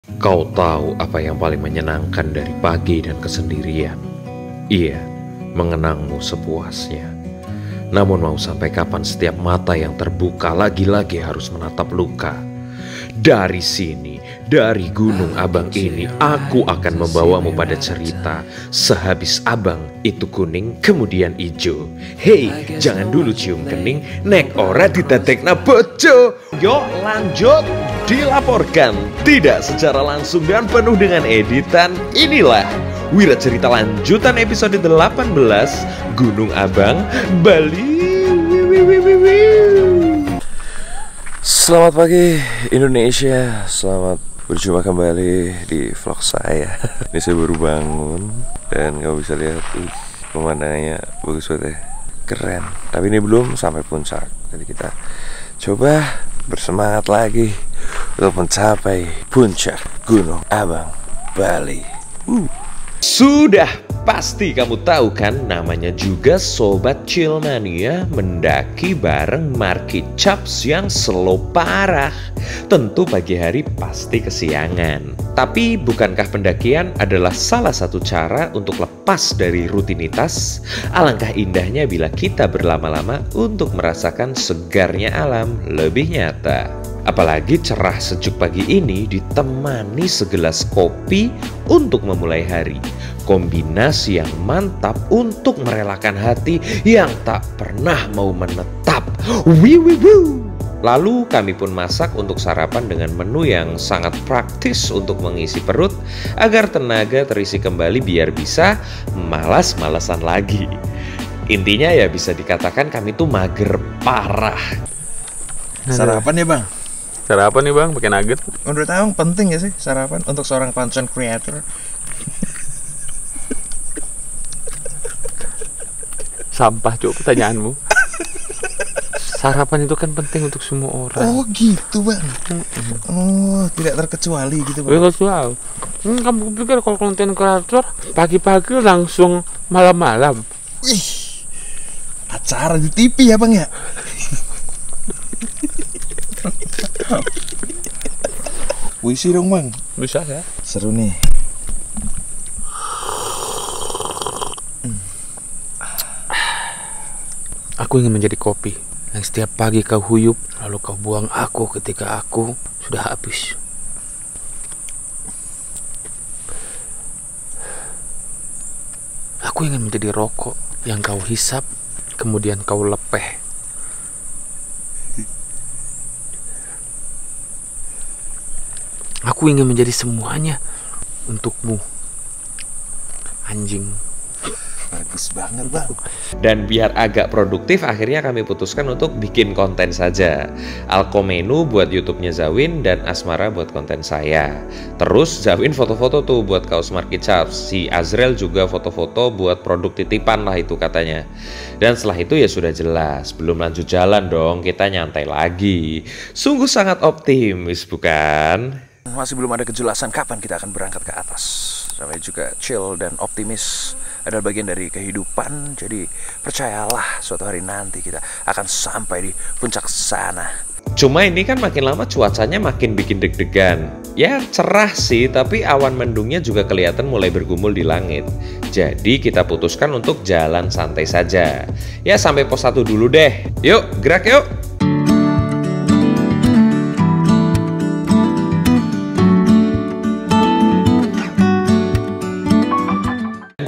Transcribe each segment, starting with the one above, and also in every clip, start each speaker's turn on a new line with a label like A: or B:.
A: Kau tahu apa yang paling menyenangkan dari pagi dan kesendirian? Iya, mengenangmu sepuasnya. Namun mau sampai kapan setiap mata yang terbuka lagi-lagi harus menatap luka? Dari sini, dari Gunung Abang ini, aku akan membawamu pada cerita. Sehabis abang itu kuning, kemudian ijo. Hei, jangan dulu cium kening, nek ora ditetekna bojo. Yuk lanjut, dilaporkan. Tidak secara langsung dan penuh dengan editan. Inilah Wira Cerita lanjutan episode 18 Gunung Abang, Bali.
B: Selamat pagi Indonesia, selamat berjumpa kembali di vlog saya. Ini saya baru bangun dan kamu bisa lihat pemandangannya bagus banget ya, keren. Tapi ini belum sampai puncak, jadi kita coba bersemangat lagi untuk mencapai puncak Gunung Abang, Bali.
A: Sudah pasti kamu tahu kan, namanya juga Sobat Chillmania mendaki bareng Marky Chaps yang slow parah. Tentu pagi hari pasti kesiangan. Tapi bukankah pendakian adalah salah satu cara untuk lepas dari rutinitas? Alangkah indahnya bila kita berlama-lama untuk merasakan segarnya alam lebih nyata. Apalagi cerah sejuk pagi ini ditemani segelas kopi untuk memulai hari. Kombinasi yang mantap untuk merelakan hati yang tak pernah mau menetap. Lalu kami pun masak untuk sarapan dengan menu yang sangat praktis untuk mengisi perut agar tenaga terisi kembali biar bisa malas-malasan lagi. Intinya ya bisa dikatakan kami tuh mager parah.
C: Sarapan ya bang?
D: Sarapan nih bang, pakai nugget.
C: Menurut abang penting ya sih sarapan untuk seorang content creator?
D: Sampah cuk pertanyaanmu. Sarapan itu kan penting untuk semua orang.
C: Oh gitu bang. Oh tidak terkecuali gitu bang.
D: Betul. Kamu pikir kalau konten kreator pagi-pagi langsung malam-malam?
C: Wih, acara di TV ya bang ya? Puisi dong bang.
D: Bisa ya.
C: Seru nih.
D: Aku ingin menjadi kopi yang setiap pagi kau huyup, lalu kau buang aku ketika aku sudah habis. Aku ingin menjadi rokok yang kau hisap, kemudian kau lepeh. Aku ingin menjadi semuanya untukmu, anjing.
C: Bagus banget bang.
A: Dan biar agak produktif, akhirnya kami putuskan untuk bikin konten saja. Alkomenu buat YouTube-nya Zawin dan Asmara buat konten saya. Terus Zawin foto-foto tuh buat kaos Marky Chaps. Si Azrel juga foto-foto buat produk titipan lah itu katanya. Dan setelah itu ya sudah jelas, belum lanjut jalan dong, kita nyantai lagi. Sungguh sangat optimis bukan?
B: Masih belum ada kejelasan kapan kita akan berangkat ke atas. Namanya juga chill dan optimis adalah bagian dari kehidupan. Jadi percayalah, suatu hari nanti kita akan sampai di puncak sana.
A: Cuma ini kan makin lama cuacanya makin bikin deg-degan. Ya cerah sih, tapi awan mendungnya juga kelihatan mulai bergumul di langit. Jadi kita putuskan untuk jalan santai saja. Ya sampai pos 1 dulu deh. Yuk gerak yuk.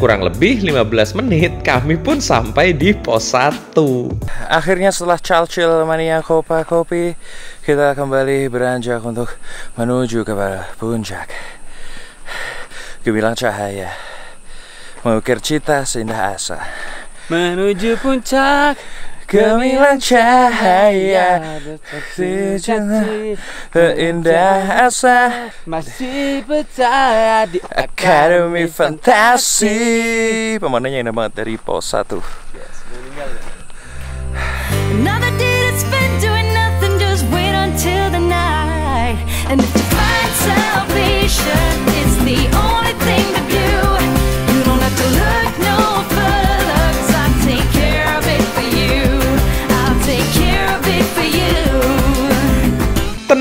A: Kurang lebih 15 menit kami pun sampai di pos 1.
B: Akhirnya setelah Chal-Chill Mania Kopi, kita kembali beranjak untuk menuju ke puncak. Gemilang cahaya mengukir cita seindah asa.
D: Menuju puncak,
B: gemilang cahaya seindah asa,
D: masih percaya di
B: Akademi Fantasi. Pemandangannya enak banget dari pos 1.
E: Another day to spend doing nothing, just wait until the night. And if you find salvation, it's the only thing to do. You don't have to look no further, 'cause I'll take care of it for you. I'll take care of it for you.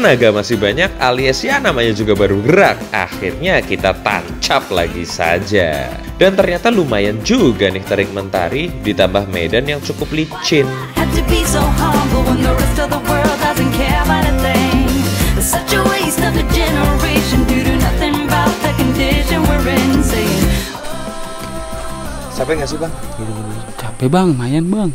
A: tenaga masih banyak alias ya namanya juga baru gerak. Akhirnya kita tancap lagi saja. Dan ternyata lumayan juga nih tarik mentari ditambah medan yang cukup licin.
E: Had to be so humble when the rest of the world doesn't care about a thing. It's such a waste of a generation due to nothing about the condition we're in. Saying,
C: Capek nggak sih bang?
D: Capek bang, lumayan bang.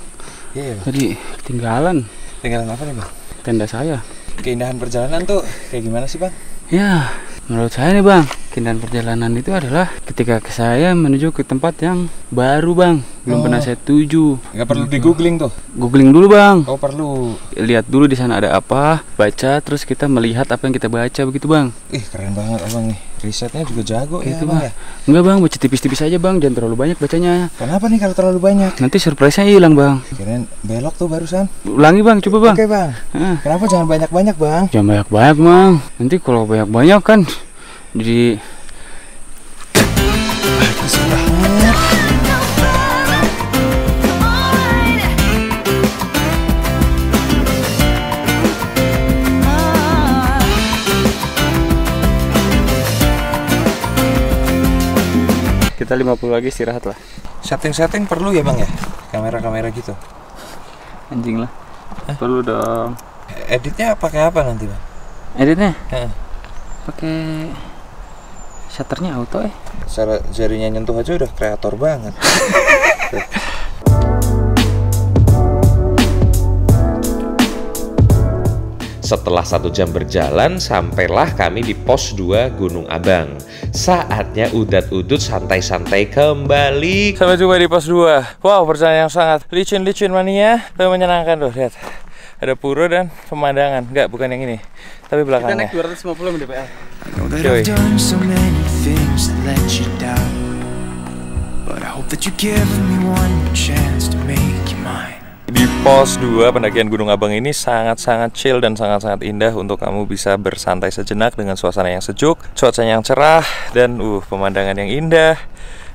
C: Iya bang.
D: Tadi ketinggalan
C: Tinggalan apa nih bang?
D: tenda saya.
C: Keindahan perjalanan tuh kayak gimana sih bang?
D: Ya, menurut saya nih bang, keindahan perjalanan itu adalah ketika saya menuju ke tempat yang baru bang. Belum pernah saya tuju.
C: Nggak perlu di googling tuh.
D: Googling dulu bang.
C: Oh perlu.
D: Lihat dulu di sana ada apa, baca, terus kita melihat apa yang kita baca begitu bang.
C: Ih keren banget abang nih. Risetnya juga jago ya
D: Gitu
C: abang
D: bang.
C: ya.
D: Enggak bang, baca tipis-tipis aja bang, jangan terlalu banyak bacanya.
C: Kenapa nih kalau terlalu banyak?
D: Nanti surprise-nya hilang bang.
C: Kirain belok tuh barusan.
D: Ulangi bang, coba bang.
C: Oke bang.
D: Ah.
C: Kenapa jangan banyak-banyak bang?
D: Jangan banyak-banyak bang. Nanti kalau banyak-banyak kan jadi
C: Bagus banget.
D: kita 50 lagi istirahat lah.
C: Setting-setting perlu ya bang ya? Kamera-kamera gitu.
D: Anjing lah. Perlu dong.
C: Editnya pakai apa nanti bang?
D: Editnya
C: Heeh.
D: pakai shutternya auto
C: Cara jarinya nyentuh aja udah kreator banget.
A: Setelah 1 jam berjalan, sampailah kami di pos 2 Gunung Abang. Saatnya udat-udut santai-santai kembali.
B: Sampai jumpa di pos 2. Wow, perjalanan yang sangat licin-licin mania, tapi menyenangkan tuh, lihat. Ada pura dan pemandangan. Enggak, bukan yang ini, tapi belakangnya.
D: 250 mdpl.
C: Know that
B: Joy.
C: I've done so many things that let you down, but I hope that you give me one more chance to make you mine.
B: Di pos 2 pendakian Gunung Abang ini sangat-sangat chill dan sangat-sangat indah untuk kamu bisa bersantai sejenak dengan suasana yang sejuk, cuacanya yang cerah, dan pemandangan yang indah.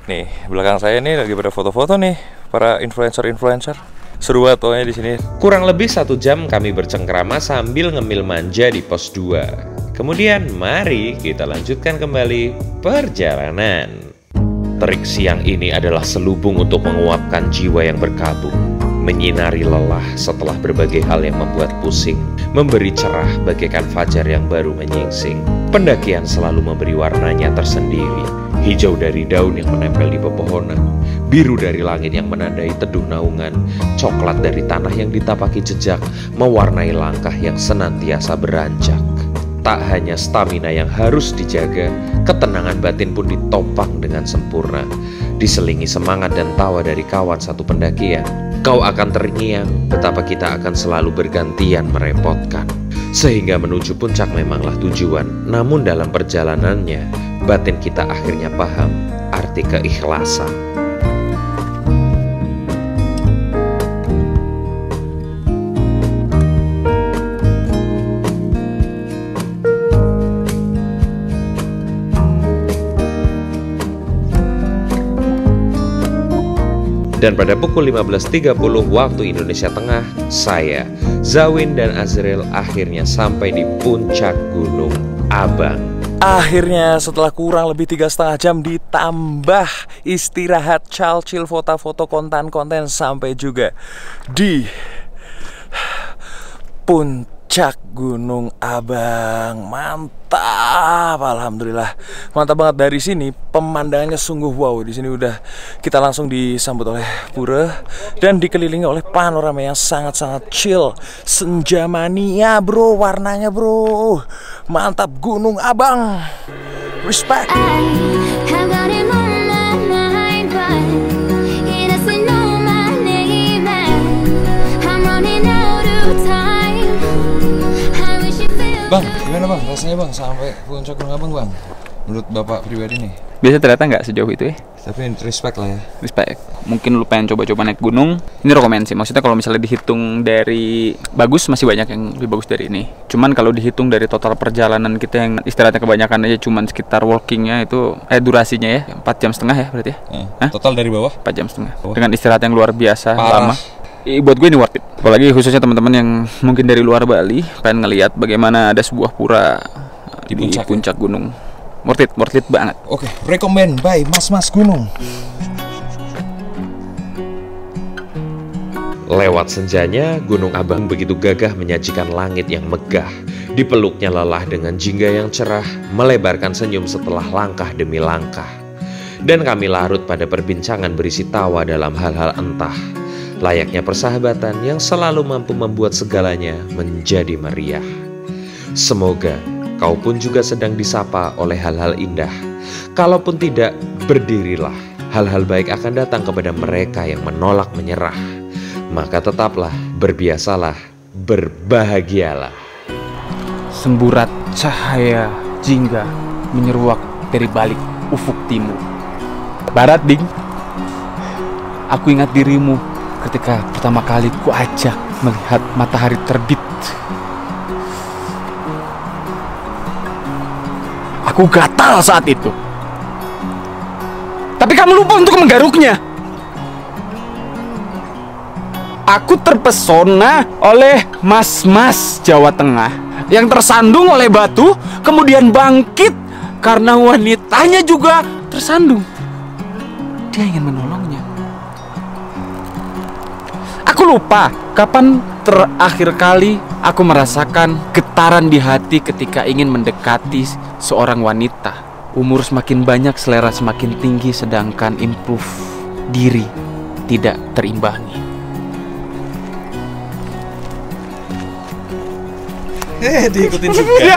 B: Nih, belakang saya nih lagi pada foto-foto nih para influencer-influencer. Seru banget pokoknya di sini.
A: Kurang lebih 1 jam kami bercengkrama sambil ngemil manja di pos 2. Kemudian mari kita lanjutkan kembali perjalanan. Terik siang ini adalah selubung untuk menguapkan jiwa yang berkabung, menyinari lelah setelah berbagai hal yang membuat pusing, memberi cerah bagaikan fajar yang baru menyingsing. Pendakian selalu memberi warnanya tersendiri, hijau dari daun yang menempel di pepohonan, biru dari langit yang menandai teduh naungan, coklat dari tanah yang ditapaki jejak, mewarnai langkah yang senantiasa beranjak. Tak hanya stamina yang harus dijaga, ketenangan batin pun ditopang dengan sempurna. Diselingi semangat dan tawa dari kawan satu pendakian, kau akan terngiang betapa kita akan selalu bergantian merepotkan. Sehingga menuju puncak memanglah tujuan, namun dalam perjalanannya, batin kita akhirnya paham arti keikhlasan. Dan pada pukul 15.30 waktu Indonesia Tengah, saya, Zawin dan Azril akhirnya sampai di puncak Gunung Abang.
B: Akhirnya setelah kurang lebih 3,5 jam ditambah istirahat, chill, foto-foto, konten-konten, sampai juga di puncak Gunung Abang. Mantap, alhamdulillah, mantap banget. Dari sini pemandangannya sungguh wow. Di sini udah kita langsung disambut oleh pura dan dikelilingi oleh panorama yang sangat-sangat chill. Senja mania bro, warnanya bro, mantap. Gunung Abang, respect.
E: Have got him on my mind, but he doesn't know my name, and I'm running out of time. I wish you feel.
C: Bang, gimana bang? Rasanya bang sampai puncak Gunung Abang bang? Menurut bapak pribadi nih.
D: Biasa ternyata nggak sejauh itu ya.
C: Tapi respect lah ya.
D: Respect. Mungkin lu pengen coba-coba naik gunung, ini rekomendasi. Maksudnya kalau misalnya dihitung dari bagus, masih banyak yang lebih bagus dari ini. Cuman kalau dihitung dari total perjalanan kita yang istirahatnya kebanyakan aja cuman sekitar walkingnya itu, durasinya ya 4,5 jam ya berarti ya.
C: Total dari bawah?
D: 4,5 jam. Dengan istirahat yang luar biasa
C: Parah.
D: lama. buat gue ini worth it. Apalagi khususnya teman-teman yang mungkin dari luar Bali pengen ngelihat bagaimana ada sebuah pura di puncak gunung. Worth it banget.
B: Oke, recommend by Mas Gunung.
A: Lewat senjanya, Gunung Abang begitu gagah menyajikan langit yang megah. Dipeluknya lelah dengan jingga yang cerah, melebarkan senyum setelah langkah demi langkah. Dan kami larut pada perbincangan berisi tawa dalam hal-hal entah. Layaknya persahabatan yang selalu mampu membuat segalanya menjadi meriah. Semoga kau pun juga sedang disapa oleh hal-hal indah. Kalaupun tidak, berdirilah. Hal-hal baik akan datang kepada mereka yang menolak menyerah. Maka tetaplah, berbiasalah, berbahagialah.
D: Semburat cahaya jingga menyeruak dari balik ufuk timur. Barat, Ding. Aku ingat dirimu ketika pertama kali ku ajak melihat matahari terbit. Aku gatal saat itu. Tapi kamu lupa untuk menggaruknya. Aku terpesona oleh mas-mas Jawa Tengah yang tersandung oleh batu, kemudian bangkit karena wanitanya juga tersandung. Dia ingin menolongnya. Aku lupa kapan terakhir kali aku merasakan getaran di hati ketika ingin mendekati seorang wanita. Umur semakin banyak, selera semakin tinggi, sedangkan improve diri tidak terimbangi.
B: Diikutin juga.